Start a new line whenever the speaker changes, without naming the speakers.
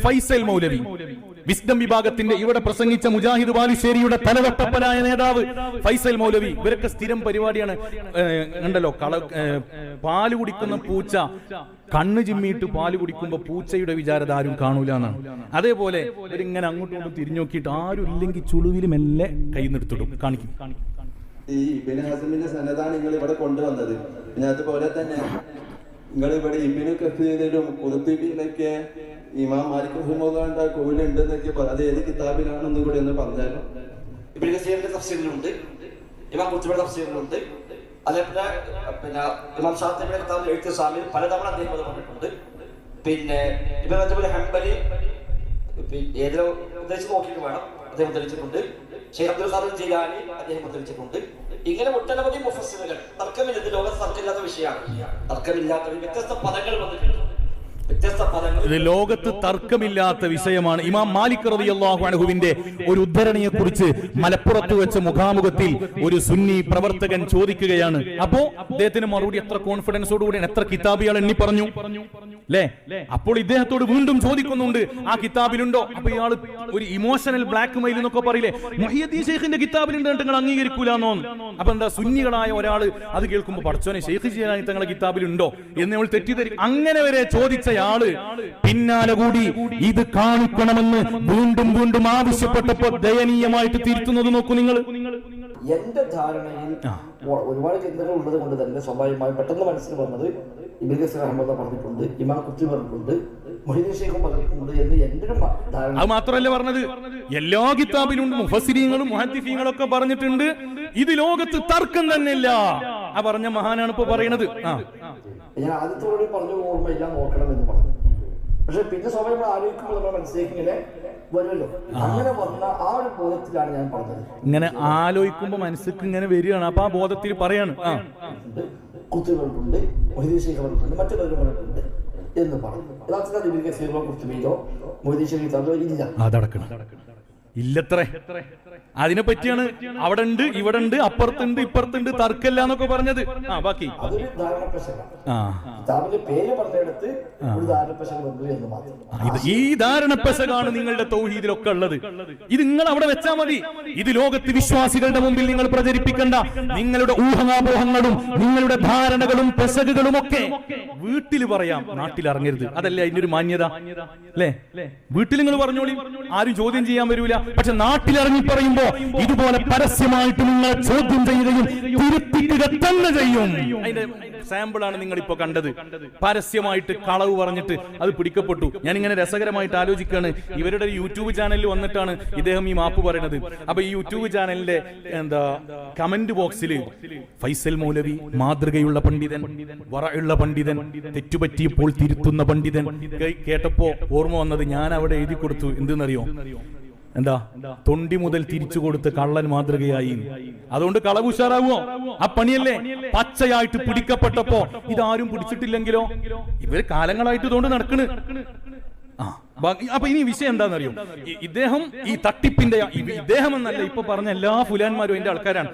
ഫൈസൽ മൗലവി, wisdom വിഭാഗത്തിന്റെ ഇവിടെ പ്രസംഗിച്ച മുജാഹിദ് ബാലുശ്ശേരിയുടെ തലവട്ടപ്പനായ നേതാവ് ഫൈസൽ മൗലവി, ഇവരൊക്കെ സ്ഥിരം പരിപാടിയാണ്. കണ്ടല്ലോ, പാല് കുടിക്കുന്ന പൂച്ച കണ്ണ് ചിമ്മിയിട്ട് പാല് കുടിക്കുമ്പോ പൂച്ചയുടെ വിചാരത ആരും കാണൂല എന്നാണ്. അതേപോലെ ഇവരിങ്ങനെ അങ്ങോട്ടും ഇങ്ങോട്ടും തിരിഞ്ഞു നോക്കിയിട്ട് ആരും ഇല്ലെങ്കിൽ ചുളുവിൽ മെല്ലെ കൈ നിർത്തിടും, കാണിക്കും.
ഈ ഇബ്നു ഹസ്മിന്റെ സനദാണ് നിങ്ങൾ ഇവിടെ കൊണ്ടുവന്നത്. പിന്നെ അതുപോലെ തന്നെ നിങ്ങൾ ഇവിടെ ഇബ്നു കസീറിലും ഖുർത്തുബിയിലൊക്കെ ഇമാം മാലിക് റഹിമഹുല്ലാഹുവിന്റെ കോവിലുണ്ടെന്നൊക്കെ അത് ഏത് കിതാബിലാണെന്നും കൂടി ഒന്ന് പറഞ്ഞാലും.
ഇബ്നു കസീറിന്റെ തഫ്സീറിലുണ്ട്, ഇമാം ഖുർത്തുബിയുടെ തഫ്സീറിലുണ്ട്, അതേപോലെ പിന്നെ ഇമാം ഷാത്തിബിയുടെ കിതാബിൽ ഇഹ്തിസാമിൽ പലതവണ അദ്ദേഹം അത് പറഞ്ഞിട്ടുണ്ട്. പിന്നെ ഇബ്നു റജബ് ഹംബലി ഏതിലോ ഉദ്ദേശിച്ച് നോക്കിയിട്ട് വേണം, അദ്ദേഹം ഉദ്ധരിച്ചിട്ടുണ്ട്. ഷെയ്ഖ് അബ്ദുൽ ഖാദിർ ജീലാനി അദ്ദേഹം ഉദ്ധരിച്ചിട്ടുണ്ട്. ഇങ്ങനെ ഒട്ടനവധി മുഫസ്സിറുകൾ, തർക്കമില്ലാത്ത, ലോകത്ത് തർക്കമില്ലാത്ത വിഷയമാണ്, തർക്കമില്ലാത്ത വ്യത്യസ്ത പദങ്ങൾ വന്നിട്ടുണ്ട്. ഇത്
ലോകത്ത് തർക്കമില്ലാത്ത വിഷയമാണ്. ഇമാം മാലിക് റളിയല്ലാഹു അൻഹുവിന്റെ ഒരു ഉദ്ധരണിയെ കുറിച്ച് മലപ്പുറത്ത് വെച്ച മുഖാമുഖത്തിൽ ഒരു സുന്നി പ്രവർത്തകൻ ചോദിക്കുകയാണ്. അപ്പോ അദ്ദേഹത്തിന് മറുപടി എത്ര കോൺഫിഡൻസോടുകൂടി, എത്ര കിതാബികൾ എണ്ണി പറഞ്ഞു അല്ലേ? അപ്പോൾ ഇദ്ദേഹത്തോട് വീണ്ടും ചോദിക്കുന്നുണ്ട്, ആ കിതാബിലുണ്ടോ? അപ്പൊ ഇയാൾ ഒരു ഇമോഷണൽ ബ്ലാക്ക് മെയിൽ എന്നൊക്കെ പറയില്ലേ, മുഹിയുദ്ദീൻ ഷെയ്ഖിന്റെ കിതാബിലുണ്ട്, നിങ്ങൾ അംഗീകരിക്കൂലെന്നോ? അപ്പൊ എന്താ, സുന്നികളായ ഒരാൾ അത് കേൾക്കുമ്പോൾ പഠിച്ചോനെ ഷെയ്ഖ് ജീലാനി തങ്ങളുടെ കിതാബിലുണ്ടോ എന്ന് നമ്മൾ തെറ്റിദ്ധരി. അങ്ങനെ വരെ ചോദിച്ച ആള് പിന്നാലെ കൂടി ഇത് കാണിക്കണമെന്ന് വീണ്ടും വീണ്ടും ആവശ്യപ്പെട്ടപ്പോൾ ദയനീയമായിട്ട് തിരുത്തുന്നത് നോക്കൂ നിങ്ങൾ.
എന്റെ ധാരണയിൽ ഒരുപാട് ചിന്തകൾ ഉള്ളത് കൊണ്ട് തന്നെ സ്വാഭാവികമായി പെട്ടെന്ന് മനസ്സിൽ വന്നത് ഇബ്നു കസീർ റഹ്മത്തുള്ളാഹി പറഞ്ഞിട്ടുണ്ട്, ഇമാം ഖുർത്തുബി പറഞ്ഞിട്ടുണ്ട്, മുഹീദ്ദീൻ ഷെയ്ഖും പറഞ്ഞിട്ടുണ്ട് എന്ന് എന്റെ ധാരണ.
അത് മാത്രമല്ല പറഞ്ഞത്, എല്ലാ കിതാബിലും മുഫസ്സിരീങ്ങളും മുഹദ്ദിസീങ്ങളും ഒക്കെ പറഞ്ഞിട്ടുണ്ട്, ഇത് ലോകത്ത് തർക്കം തന്നെ ഇല്ല. ആ പറഞ്ഞ മഹാനാണ് ഇപ്പൊ പറയുന്നത്.
ഞാൻ ആദ്യത്തോടെ പറഞ്ഞു ഓർമ്മയില്ല, നോക്കണം എന്ന് പറഞ്ഞു. പക്ഷെ പിന്നെ സ്വാഭാവികം ആലോചിക്കുമ്പോൾ നമ്മൾ മനസ്സിലേക്ക് ഇങ്ങനെ വരുമല്ലോ, അങ്ങനെ വന്ന ആ ഒരു ബോധത്തിലാണ് ഞാൻ പറഞ്ഞത്.
ഇങ്ങനെ ആലോചിക്കുമ്പോ മനസ്സിലേക്ക് ഇങ്ങനെ വരികയാണ്, അപ്പൊ ആ ബോധത്തിൽ പറയാണ്,
കുത്തുകളുണ്ട്, മുഹീദ്ദീൻ ഷെയ്ഖ് പറഞ്ഞിട്ടുണ്ട്, മറ്റു പലരും പറഞ്ഞിട്ടുണ്ട് എന്ന് പറഞ്ഞു. യഥാർത്ഥത്തിൽ ഇബ്നു കസീറിലോ ഖുർത്തുബിയിലോ മുഹീദ്ദീൻ ഷെയ്ഖിലോ ഇല്ല,
അതടക്കണം ഇല്ലത്രേ. അതിനെ പറ്റിയാണ് അവിടെ ഉണ്ട്, ഇവിടെ ഉണ്ട്, അപ്പുറത്തുണ്ട്, ഇപ്പുറത്തുണ്ട്, തർക്കല്ല എന്നൊക്കെ പറഞ്ഞത്. ബാക്കി ഈ ധാരണപ്പശകാണ് നിങ്ങളുടെ തൗഹീദിലൊക്കെ ഉള്ളത്. ഇത് നിങ്ങൾ അവിടെ വെച്ചാൽ മതി. ഇത് ലോകത്ത് വിശ്വാസികളുടെ മുമ്പിൽ നിങ്ങൾ പ്രചരിപ്പിക്കേണ്ട. നിങ്ങളുടെ ഊഹാപോഹങ്ങളും നിങ്ങളുടെ ധാരണകളും പെശകുകളും ഒക്കെ വീട്ടിൽ പറയാം, നാട്ടിൽ ഇറങ്ങരുത്. അതല്ലേ അതിന്റെ ഒരു മാന്യത അല്ലേ? വീട്ടിൽ നിങ്ങൾ പറഞ്ഞോളി, ആരും ചോദ്യം ചെയ്യാൻ വരൂല. പക്ഷെ നാട്ടിലിറങ്ങി പറയുമ്പോ ഇതുപോലെ പരസ്യമായിട്ട് നിങ്ങൾ ചോദ്യം ചെയ്യുകയും തിരുത്തിക്കുക തന്നെ ചെയ്യും. അതിന്റെ സാമ്പിളാണ് നിങ്ങൾ ഇപ്പൊ കണ്ടത്. പരസ്യമായിട്ട് കളവ് പറഞ്ഞിട്ട് അത് പിടിക്കപ്പെട്ടു. ഞാൻ ഇങ്ങനെ രസകരമായിട്ട് ആലോചിക്കുകയാണ്, ഇവരുടെ യൂട്യൂബ് ചാനലിൽ വന്നിട്ടാണ് ഇദ്ദേഹം ഈ മാപ്പ് പറയുന്നത്. അപ്പൊ ഈ യൂട്യൂബ് ചാനലിന്റെ കമന്റ് ബോക്സിൽ ഫൈസൽ മൗലവി മാതൃകയുള്ള പണ്ഡിതൻ, വറയുള്ള പണ്ഡിതൻ, തെറ്റുപറ്റിയപ്പോൾ തിരുത്തുന്ന പണ്ഡിതൻ കേട്ടപ്പോ ഓർമ്മ വന്നത്, ഞാൻ അവിടെ എഴുതി കൊടുത്തു. എന്തെന്നറിയോ? എന്താ, തൊണ്ടി മുതൽ തിരിച്ചു കൊടുത്ത് കള്ളൻ മാതൃകയായി. അതുകൊണ്ട് കളവ് ഉഷാറാവോ? ആ പണിയല്ലേ? പച്ചയായിട്ട് പിടിക്കപ്പെട്ടപ്പോ ഇതാരും പിടിച്ചിട്ടില്ലെങ്കിലോ? ഇവര് കാലങ്ങളായിട്ട് ഇതുകൊണ്ട് നടക്കണ്. അപ്പൊ ഇനി വിഷയം എന്താണെന്നറിയോ? ഇദ്ദേഹം ഈ തട്ടിപ്പിന്റെ, ഇദ്ദേഹം എന്നല്ല, ഇപ്പൊ പറഞ്ഞ എല്ലാ ഫുലാന്മാരും എന്റെ ആൾക്കാരാണ്.